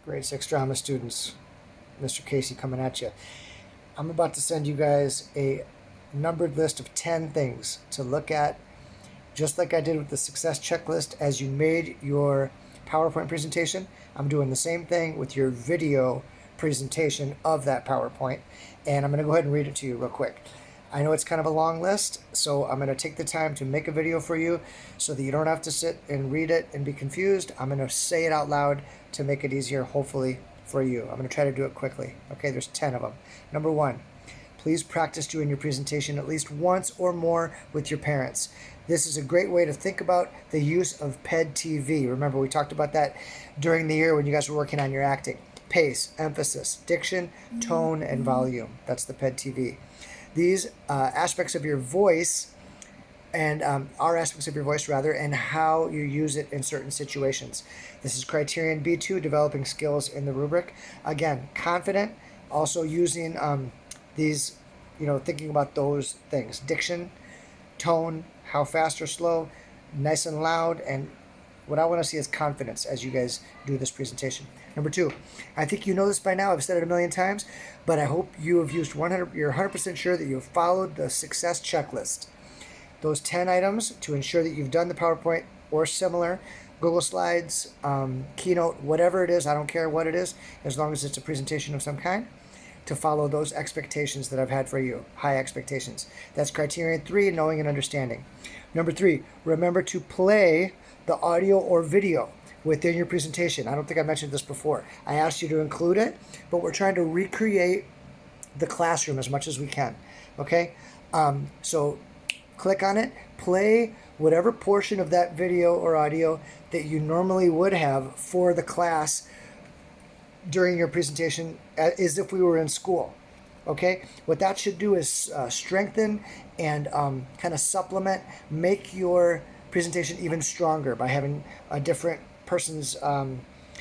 Grade 6 drama students, Mr. Casey coming at you. I'm about to send you guys a numbered list of 10 things to look at, just like I did with the success checklist as you made your PowerPoint presentation. I'm doing the same thing with your video presentation of that PowerPoint, and I'm going to go ahead and read it to you real quick. I know it's kind of a long list, so I'm going to take the time to make a video for you so that you don't have to sit and read it and be confused. I'm going to say it out loud to make it easier, hopefully, for you. I'm going to try to do it quickly. Okay, there's 10 of them. Number 1, please practice doing your presentation at least once or more with your parents. This is a great way to think about the use of PED TV. Remember, we talked about that during the year when you guys were working on your acting. Pace, emphasis, diction, tone, and volume. That's the PED TV. These aspects of your voice and are aspects of your voice rather, and how you use it in certain situations. This is criterion B2, developing skills in the rubric. Again, confident, also using these, thinking about those things. Diction, tone, how fast or slow, nice and loud, and what I want to see is confidence as you guys do this presentation. Number 2, I think you know this by now. I've said it a million times, but I hope you have used you're 100% sure that you have followed the success checklist. Those 10 items to ensure that you've done the PowerPoint or similar, Google Slides, Keynote, whatever it is, I don't care what it is, as long as it's a presentation of some kind, to follow those expectations that I've had for you, high expectations. That's criterion 3, knowing and understanding. Number 3, remember to play the audio or video within your presentation. I don't think I mentioned this before. I asked you to include it, but we're trying to recreate the classroom as much as we can, okay? So click on it, play whatever portion of that video or audio that you normally would have for the class during your presentation as if we were in school. Okay, what that should do is strengthen and kind of supplement, make your presentation even stronger by having a different person's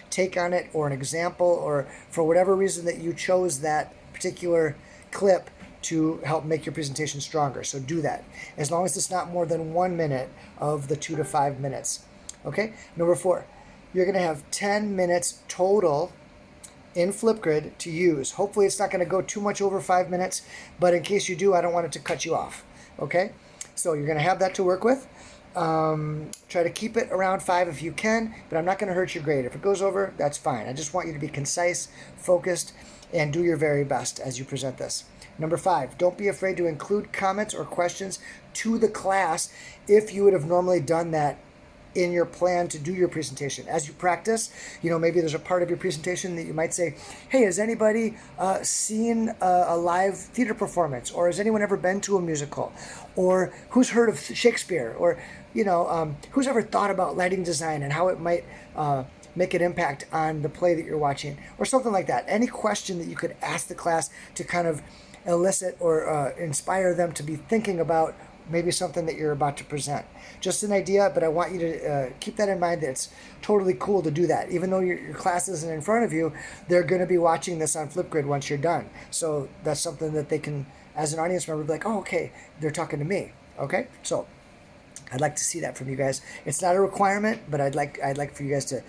take on it, or an example, or for whatever reason that you chose that particular clip to help make your presentation stronger. So do that, as long as it's not more than 1 minute of the 2 to 5 minutes. Okay, number 4, you're going to have 10 minutes total in Flipgrid to use. Hopefully it's not going to go too much over 5 minutes, but in case you do, I don't want it to cut you off. Okay, so you're going to have that to work with. Try to keep it around 5 if you can, but I'm not going to hurt your grade. If it goes over, that's fine. I just want you to be concise, focused, and do your very best as you present this. Number 5, don't be afraid to include comments or questions to the class if you would have normally done that in your plan to do your presentation. As you practice, maybe there's a part of your presentation that you might say, hey, has anybody seen a live theater performance? Or has anyone ever been to a musical? Or who's heard of Shakespeare? Or, who's ever thought about lighting design and how it might make an impact on the play that you're watching? Or something like that. Any question that you could ask the class to kind of elicit or inspire them to be thinking about maybe something that you're about to present. Just an idea, but I want you to keep that in mind, that it's totally cool to do that. Even though your class isn't in front of you, they're going to be watching this on Flipgrid once you're done. So that's something that they can, as an audience member, be like, oh, okay, they're talking to me. Okay, so I'd like to see that from you guys. It's not a requirement, but I'd like for you guys to,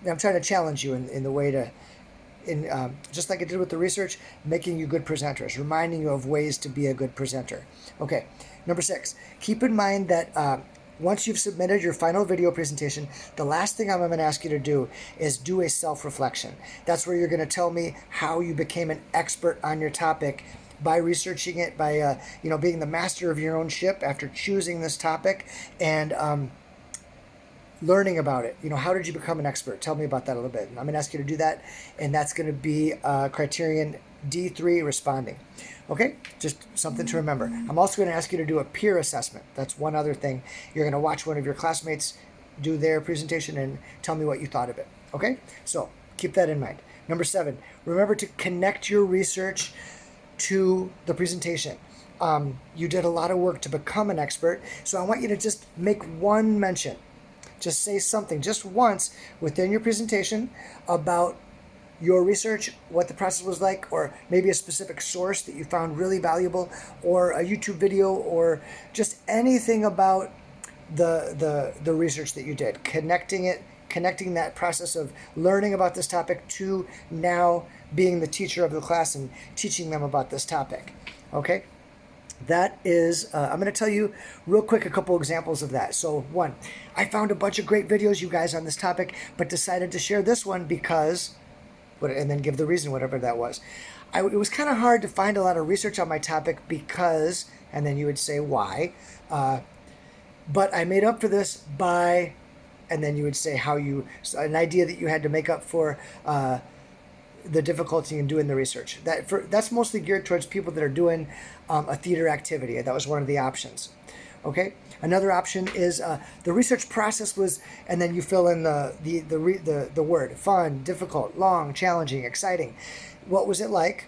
I'm trying to challenge you in the way to, just like I did with the research, making you good presenters, reminding you of ways to be a good presenter. Okay, number 6, keep in mind that once you've submitted your final video presentation, the last thing I'm going to ask you to do is do a self-reflection. That's where you're going to tell me how you became an expert on your topic by researching it, by being the master of your own ship after choosing this topic, and learning about it. How did you become an expert? Tell me about that a little bit. And I'm going to ask you to do that, and that's going to be criterion D3, responding. Okay, just something to remember. I'm also going to ask you to do a peer assessment. That's one other thing. You're going to watch one of your classmates do their presentation and tell me what you thought of it. Okay, so keep that in mind. Number 7, remember to connect your research to the presentation. You did a lot of work to become an expert, so I want you to just make one mention. Just say something just once within your presentation about your research, what the process was like, or maybe a specific source that you found really valuable, or a YouTube video, or just anything about the research that you did. Connecting it connecting that process of learning about this topic to now being the teacher of the class and teaching them about this topic. Okay? That is, I'm going to tell you real quick a couple examples of that. So one, I found a bunch of great videos, you guys, on this topic, but decided to share this one because, and then give the reason, whatever that was. It was kind of hard to find a lot of research on my topic because, and then you would say why, but I made up for this by, and then you would say how you, an idea that you had to make up for the difficulty in doing the research. That's mostly geared towards people that are doing a theater activity. That was one of the options. Okay. Another option is the research process was, and then you fill in the word: fun, difficult, long, challenging, exciting. What was it like?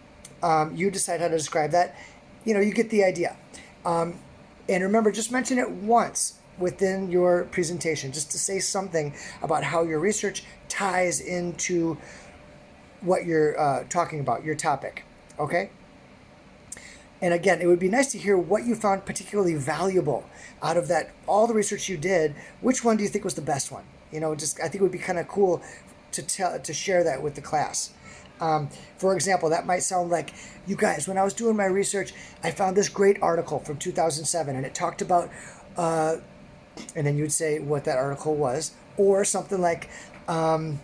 You decide how to describe that. You get the idea. And remember, just mention it once within your presentation, just to say something about how your research ties into what you're talking about, your topic. Okay? And again, it would be nice to hear what you found particularly valuable out of that, all the research you did. Which one do you think was the best one? I think it would be kind of cool to share that with the class. For example, that might sound like, you guys, when I was doing my research, I found this great article from 2007, and it talked about, and then you'd say what that article was, or something like, of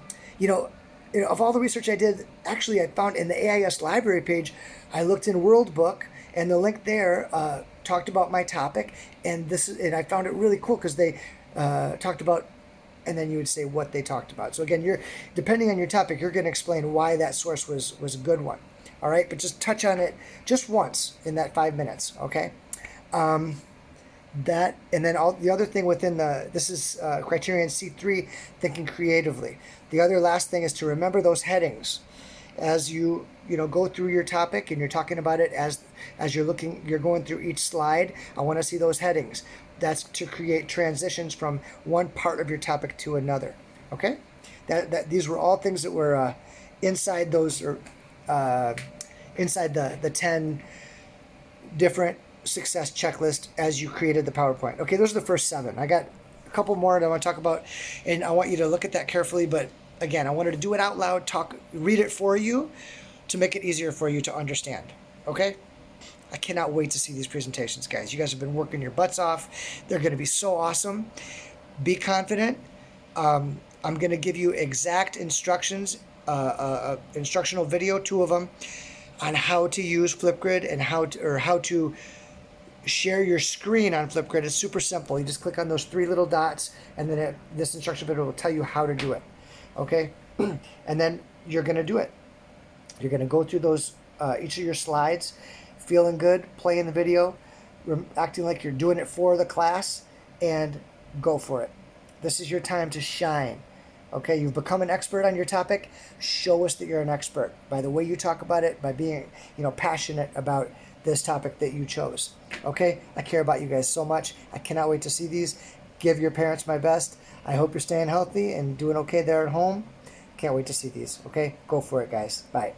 all the research I did, actually I found in the AIS library page, I looked in World Book, and the link there talked about my topic, and I found it really cool because they talked about, and then you would say what they talked about. So again, depending on your topic, you're going to explain why that source was a good one. All right, but just touch on it just once in that 5 minutes. Okay. That, and then all the other thing within this is criterion C3, thinking creatively. The other last thing is to remember those headings as you go through your topic and you're talking about it as you're going through each slide. I want to see those headings. That's to create transitions from one part of your topic to another. Okay, that these were all things that were inside those, or inside the 10 different success checklist as you created the PowerPoint. Okay, those are the first 7. I got a couple more that I want to talk about, and I want you to look at that carefully. But again, I wanted to do it out loud, read it for you to make it easier for you to understand. Okay? I cannot wait to see these presentations, guys. You guys have been working your butts off. They're going to be so awesome. Be confident. I'm going to give you exact instructions, instructional video, 2 of them, on how to use Flipgrid and how to share your screen on Flipgrid. It's super simple. You just click on those 3 little dots, and then this instruction video will tell you how to do it. Okay? And then you're going to do it. You're going to go through those, each of your slides, feeling good, playing the video, acting like you're doing it for the class, and go for it. This is your time to shine. Okay, you've become an expert on your topic. Show us that you're an expert by the way you talk about it, by being, passionate about this topic that you chose. Okay, I care about you guys so much. I cannot wait to see these. Give your parents my best. I hope you're staying healthy and doing okay there at home. Can't wait to see these. Okay, go for it, guys. Bye.